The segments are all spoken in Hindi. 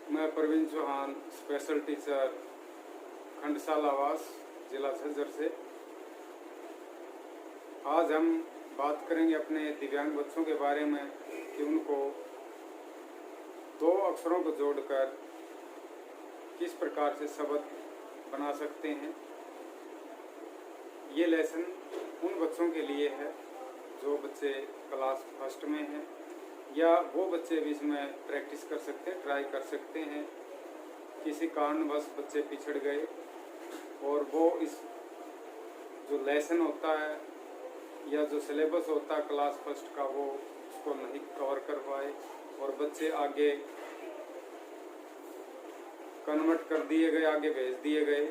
मैं प्रवीण चौहान, स्पेशल टीचर, खंडसाल आवास, जिला झज्जर से। आज हम बात करेंगे अपने दिव्यांग बच्चों के बारे में कि उनको दो अक्षरों को जोड़कर किस प्रकार से शब्द बना सकते हैं। ये लेसन उन बच्चों के लिए है जो बच्चे क्लास फर्स्ट में हैं, या वो बच्चे भी इसमें प्रैक्टिस कर सकते हैं, ट्राई कर सकते हैं। किसी कारणवश बच्चे पिछड़ गए और वो इस जो लेसन होता है या जो सिलेबस होता है क्लास फर्स्ट का, वो उसको नहीं कवर कर पाए और बच्चे आगे कन्वर्ट कर दिए गए, आगे भेज दिए गए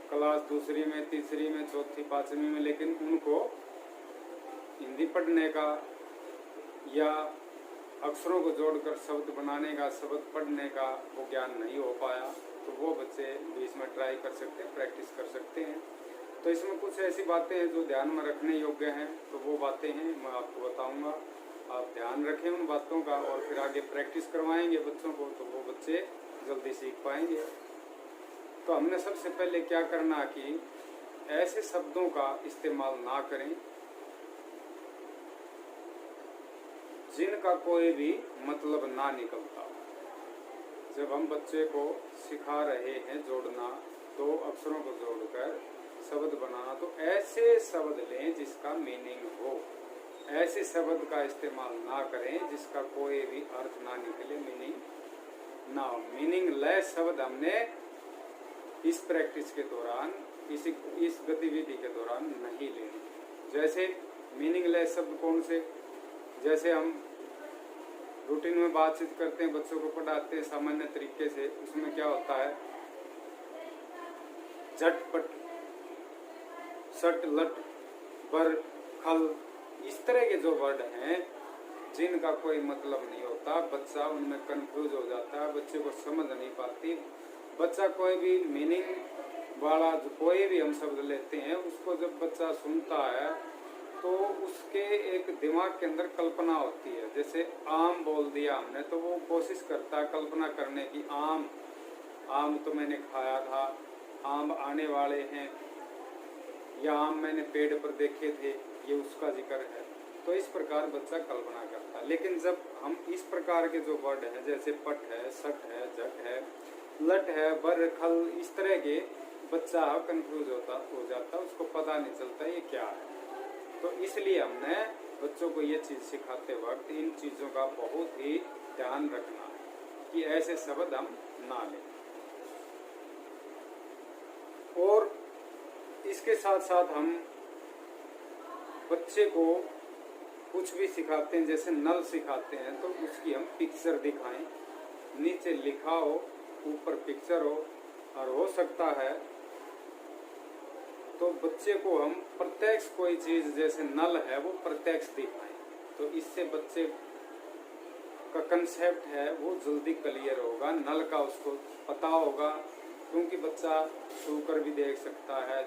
क्लास दूसरी में, तीसरी में, चौथी, पांचवी में, लेकिन उनको हिंदी पढ़ने का या अक्षरों को जोड़कर शब्द बनाने का, शब्द पढ़ने का वो ज्ञान नहीं हो पाया, तो वो बच्चे भी इसमें ट्राई कर सकते हैं, प्रैक्टिस कर सकते हैं। तो इसमें कुछ ऐसी बातें हैं जो ध्यान में रखने योग्य हैं, तो वो बातें हैं मैं आपको बताऊंगा। आप ध्यान रखें उन बातों का और फिर आगे प्रैक्टिस करवाएंगे बच्चों को, तो वो बच्चे जल्दी सीख पाएंगे। तो हमने सबसे पहले क्या करना कि ऐसे शब्दों का इस्तेमाल ना करें जिनका कोई भी मतलब ना निकलता। जब हम बच्चे को सिखा रहे हैं जोड़ना, दो अक्षरों को जोड़कर शब्द बनाना, तो ऐसे शब्द लें जिसका मीनिंग हो। ऐसे शब्द का इस्तेमाल ना करें जिसका कोई भी अर्थ ना निकले, मीनिंग ना हो। मीनिंग लेस शब्द हमने इस प्रैक्टिस के दौरान, इस गतिविधि के दौरान नहीं लेने। जैसे मीनिंग लेस शब्द कौन से, जैसे हम रूटीन में बातचीत करते हैं, बच्चों को पढ़ाते हैं सामान्य तरीके से, उसमें क्या होता है झटपट, सट, लट, बर, खल, इस तरह के जो वर्ड हैं जिनका कोई मतलब नहीं होता, बच्चा उनमें कंफ्यूज हो जाता है, बच्चे को समझ नहीं पाती। बच्चा कोई भी मीनिंग वाला जो कोई भी हम शब्द लेते हैं, उसको जब बच्चा सुनता है तो उसके एक दिमाग के अंदर कल्पना होती है। जैसे आम बोल दिया हमने, तो वो कोशिश करता है कल्पना करने की, आम तो मैंने खाया था, आम आने वाले हैं, या आम मैंने पेड़ पर देखे थे, ये उसका जिक्र है। तो इस प्रकार बच्चा कल्पना करता है। लेकिन जब हम इस प्रकार के जो वर्ड हैं, जैसे पट है, सट है, जट है, लट है, बर, खल, इस तरह के, बच्चा कंफ्यूज हो जाता, उसको पता नहीं चलता ये क्या है। तो इसलिए हमने बच्चों को ये चीज़ सिखाते वक्त इन चीज़ों का बहुत ही ध्यान रखना है कि ऐसे शब्द हम ना लें। और इसके साथ साथ हम बच्चे को कुछ भी सिखाते हैं, जैसे नल सिखाते हैं, तो उसकी हम पिक्चर दिखाएं, नीचे लिखा हो, ऊपर पिक्चर हो, और हो सकता है तो बच्चे को हम प्रत्यक्ष कोई चीज जैसे नल है वो प्रत्यक्ष दिखाएं, तो इससे बच्चे का कंसेप्ट है वो जल्दी क्लियर होगा, नल का उसको पता होगा। क्योंकि बच्चा छूकर भी देख सकता है,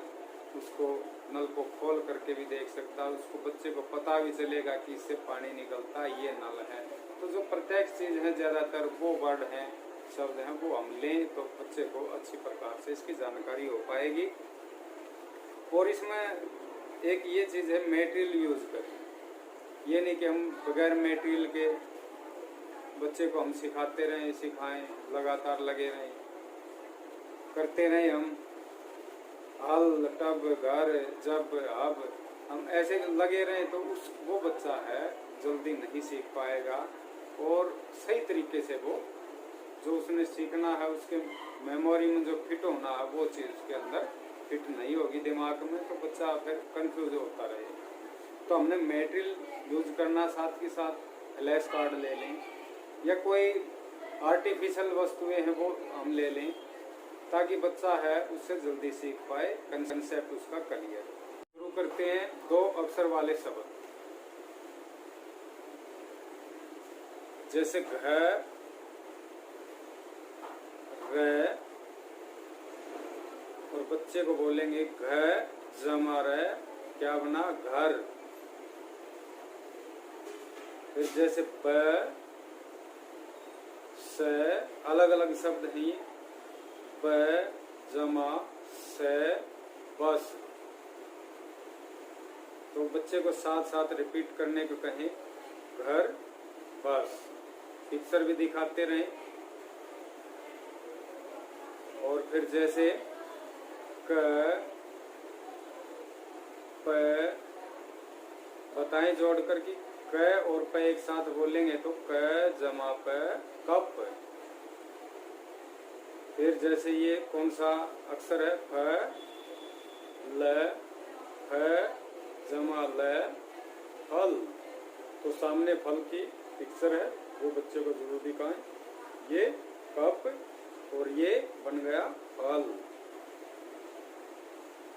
उसको नल को खोल करके भी देख सकता है, उसको बच्चे को पता भी चलेगा कि इससे पानी निकलता है, ये नल है। तो जो प्रत्यक्ष चीज है, ज्यादातर वो वर्ड हैं, शब्द हैं, वो हम लें तो बच्चे को अच्छी प्रकार से इसकी जानकारी हो पाएगी। और इसमें एक ये चीज़ है, मटेरियल यूज़ करें। ये नहीं कि हम बगैर मटेरियल के बच्चे को हम सिखाते रहें, सिखाएं, लगातार लगे रहें, करते रहें हम हल, टब, घर, जब, अब, हम ऐसे लगे रहें, तो वो बच्चा है जल्दी नहीं सीख पाएगा और सही तरीके से वो जो उसने सीखना है, उसके मेमोरी में जो फिट होना है, वो चीज़ उसके अंदर फिट नहीं होगी दिमाग में, तो बच्चा फिर कंफ्यूज होता रहेगा। तो हमने मटेरियल यूज करना, साथ के साथ फ्लैश कार्ड ले लें या कोई आर्टिफिशियल वस्तुएं हैं वो हम ले लें, ताकि बच्चा है उससे जल्दी सीख पाए, कंसेप्ट उसका क्लियर। शुरू करते हैं दो अक्षर वाले शब्द, जैसे घ, र, और बच्चे को बोलेंगे घ जमा रहे, क्या बना, घर। फिर जैसे प, से, अलग अलग शब्द हैं ये, ब जमा से बस। तो बच्चे को साथ साथ रिपीट करने को कहें, घर बस। पिक्चर भी दिखाते रहें। और फिर जैसे क प बताएं जोड़ कर कि क और प एक साथ बोलेंगे तो क जमा प कप। फिर जैसे ये कौन सा अक्षर है, फ ल, फ जमा ल फल। तो सामने फल की पिक्चर है, वो बच्चे को जरूर दिखाएं। ये कप और ये बन गया फल।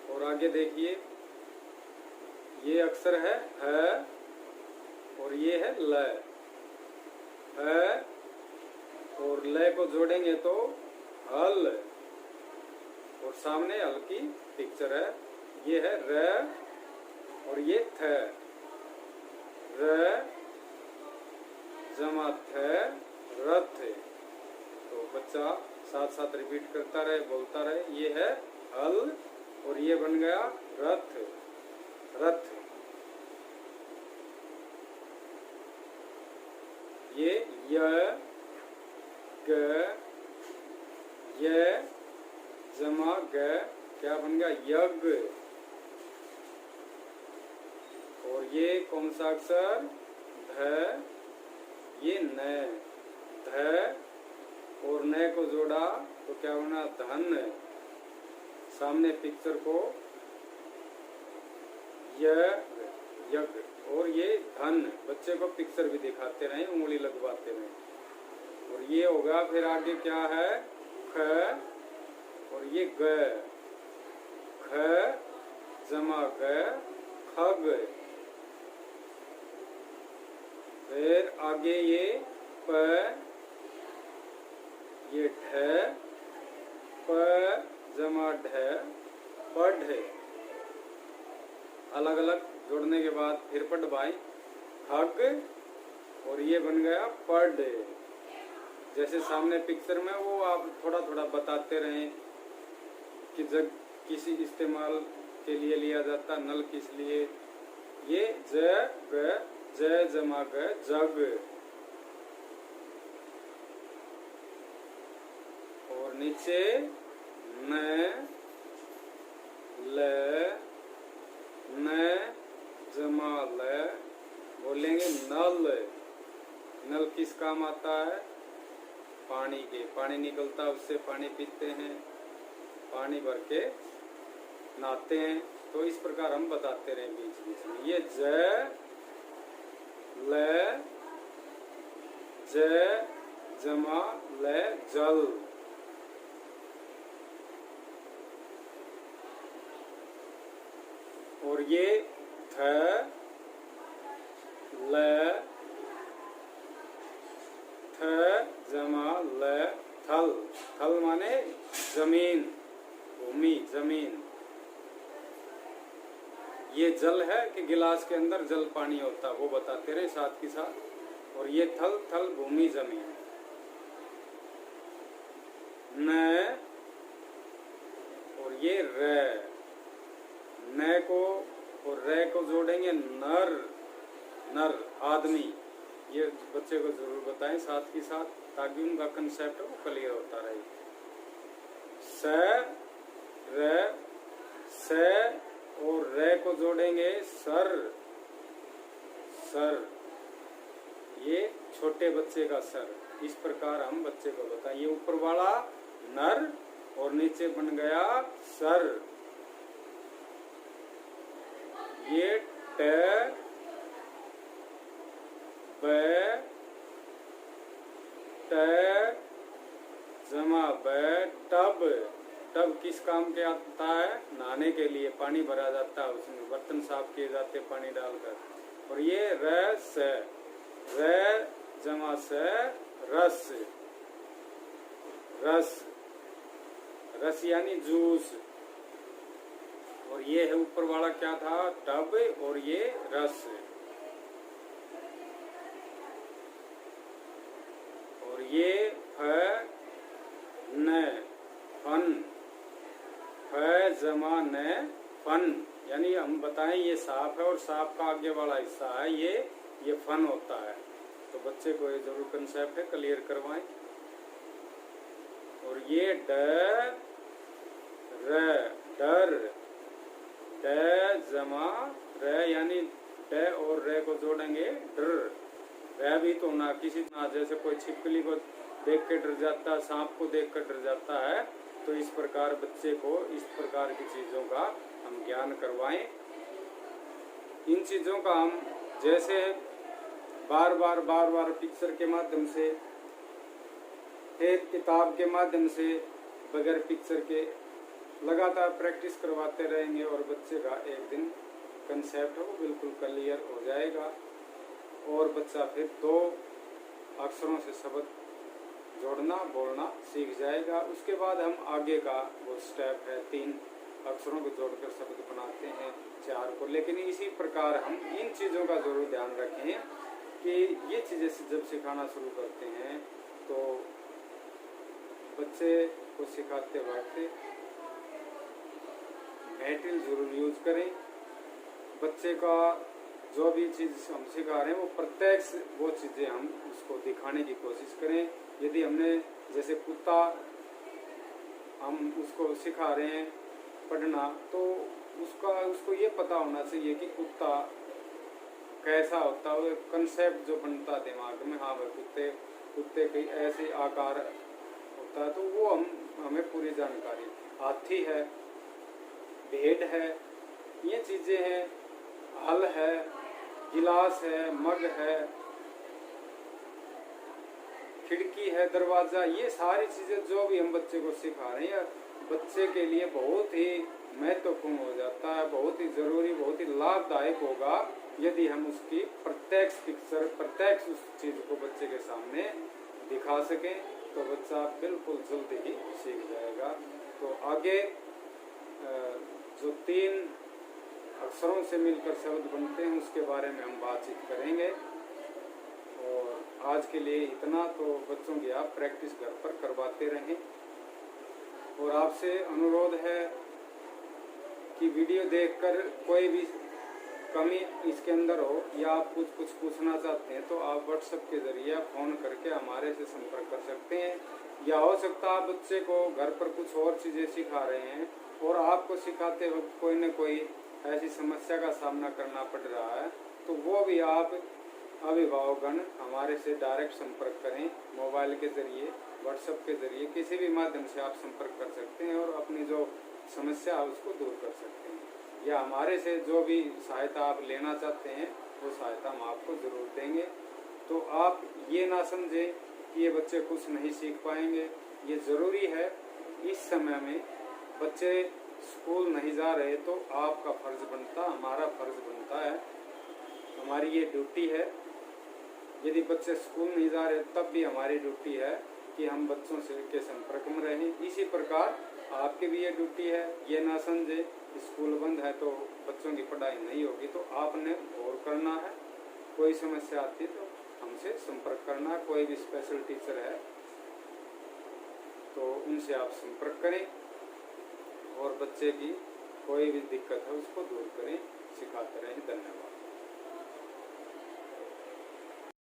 और आगे देखिए, ये अक्षर है ह और ये है ल। ह और ल को जोड़ेंगे तो हल। और सामने हल की पिक्चर है, ये है र और ये थ। र जमा थ रथ। तो बच्चा साथ साथ रिपीट करता रहे, बोलता रहे। ये है हल और ये बन गया रथ, रथ। ये य ग य जमा ग क्या बन गया, यज्ञ। और ये कौन सा अक्षर, ध, ये न। ध और न को जोड़ा तो क्या बना, धन। सामने पिक्चर को यज्ञ और ये धन। बच्चे को पिक्चर भी दिखाते रहें, उंगली लगवाते रहें। और ये होगा, फिर आगे क्या है, ख और ये ग। ख जमा ग खग। फिर आगे ये प, ये ढ, प जमा ढ पढ़। अलग अलग जोड़ने के बाद फिर पढ़वाएं, हग और ये बन गया पढ़। जैसे सामने पिक्चर में, वो आप थोड़ा थोड़ा बताते रहें कि जग किसी इस्तेमाल के लिए लिया जाता, नल किस लिए। ये ज जमा ग जग। और नीचे न ल, न जमा ल बोलेंगे नल। नल किस काम आता है, पानी के। पानी निकलता है, उससे पानी पीते हैं, पानी भर के नहाते हैं। तो इस प्रकार हम बताते रहे बीच बीच में। ये ज ल, ज जमा ल जल। और ये थ ल, थ जमा ल थल। थल माने जमीन, भूमि, जमीन। ये जल है कि गिलास के अंदर जल पानी होता, वो बताते रहे साथ के साथ। और ये थल, थल भूमि, जमीन। न और ये र, न को और र को जोड़ेंगे नर, नर आदमी। ये बच्चे को जरूर बताएं साथ के साथ, ताकि उनका कंसेप्ट वो क्लियर होता रहे। स र, स और र को जोड़ेंगे सर, सर। ये छोटे बच्चे का सर। इस प्रकार हम बच्चे को बताएं। ये ऊपर वाला नर और नीचे बन गया सर। ये ट ब, ट जमा ब टब। टब किस काम के आता है, नहाने के लिए। पानी भरा जाता है उसमें, बर्तन साफ किए जाते पानी डालकर। और ये रस, र जमा से रस, रस, रस यानी जूस। और ये है ऊपर वाला क्या था, टब और ये रस। और ये फ न फन, फ जमा न फन, यानी हम बताएं ये सांप है और सांप का आगे वाला हिस्सा है ये फन होता है। तो बच्चे को ये जरूर कंसेप्ट है क्लियर करवाएं। और ये ड डर, ड जमा र, यानी ड और र को जोड़ेंगे डर। र भी तो ना किसी ना, जैसे कोई छिपकली को देख के डर जाता है, सांप को देख कर डर जाता है, तो इस प्रकार बच्चे को इस प्रकार की चीजों का हम ज्ञान करवाएं। इन चीजों का हम जैसे बार बार पिक्चर के माध्यम से, एक किताब के माध्यम से, बगैर पिक्चर के लगातार प्रैक्टिस करवाते रहेंगे और बच्चे का एक दिन कंसेप्ट है वो बिल्कुल क्लियर हो जाएगा और बच्चा फिर 2 अक्षरों से शब्द जोड़ना बोलना सीख जाएगा। उसके बाद हम आगे का वो स्टेप है 3 अक्षरों को जोड़कर शब्द बनाते हैं 4 को। लेकिन इसी प्रकार हम इन चीज़ों का जरूर ध्यान रखें कि ये चीज़ें जब सिखाना शुरू करते हैं तो बच्चे को सिखाते वक्त मटेरियल जरूर यूज करें। बच्चे का जो भी चीज़ हम सिखा रहे हैं वो प्रत्यक्ष वो चीज़ें हम उसको दिखाने की कोशिश करें। यदि हमने जैसे कुत्ता हम उसको सिखा रहे हैं पढ़ना, तो उसको ये पता होना चाहिए कि कुत्ता कैसा होता है, वो कंसेप्ट जो बनता दिमाग में, हाँ भाई कुत्ते के ऐसे आकार होता है, तो वो हमें पूरी जानकारी। हाथी है, भेड़ है, ये चीजें हैं, हल है, गिलास है, मग है, खिड़की है, दरवाजा, ये सारी चीजें जो भी हम बच्चे को सिखा रहे हैं बच्चे के लिए बहुत ही महत्वपूर्ण हो जाता है, बहुत ही जरूरी, बहुत ही लाभदायक होगा यदि हम उसकी प्रत्यक्ष पिक्चर, प्रत्यक्ष उस चीज को बच्चे के सामने दिखा सकें, तो बच्चा बिल्कुल जल्दी ही सीख जाएगा। तो आगे जो 3 अक्षरों से मिलकर शब्द बनते हैं उसके बारे में हम बातचीत करेंगे। और आज के लिए इतना। तो बच्चों की आप प्रैक्टिस घर पर करवाते रहें और आपसे अनुरोध है कि वीडियो देखकर कोई भी कमी इसके अंदर हो या आप कुछ पूछना चाहते हैं तो आप व्हाट्सएप के जरिए फ़ोन करके हमारे से संपर्क कर सकते हैं। या हो सकता है आप बच्चे को घर पर कुछ और चीज़ें सिखा रहे हैं और आपको सिखाते वक्त कोई न कोई ऐसी समस्या का सामना करना पड़ रहा है, तो वो भी आप अभिभावकगण हमारे से डायरेक्ट संपर्क करें। मोबाइल के जरिए, व्हाट्सएप के जरिए, किसी भी माध्यम से आप संपर्क कर सकते हैं और अपनी जो समस्या है उसको दूर कर सकते हैं। या हमारे से जो भी सहायता आप लेना चाहते हैं वो सहायता हम आपको ज़रूर देंगे। तो आप ये ना समझें कि ये बच्चे कुछ नहीं सीख पाएंगे। ये ज़रूरी है, इस समय में बच्चे स्कूल नहीं जा रहे तो आपका फ़र्ज़ बनता, हमारा फ़र्ज़ बनता है, हमारी ये ड्यूटी है। यदि बच्चे स्कूल नहीं जा रहे तब भी हमारी ड्यूटी है कि हम बच्चों से के संपर्क में रहें। इसी प्रकार आपकी भी ये ड्यूटी है। ये ना समझे स्कूल बंद है तो बच्चों की पढ़ाई नहीं होगी, तो आपने गौर करना है। कोई समस्या आती है तो हमसे संपर्क करना है। कोई भी स्पेशल टीचर है तो उनसे आप संपर्क करें और बच्चे की कोई भी दिक्कत है उसको दूर करें, सिखाते रहें। धन्यवाद।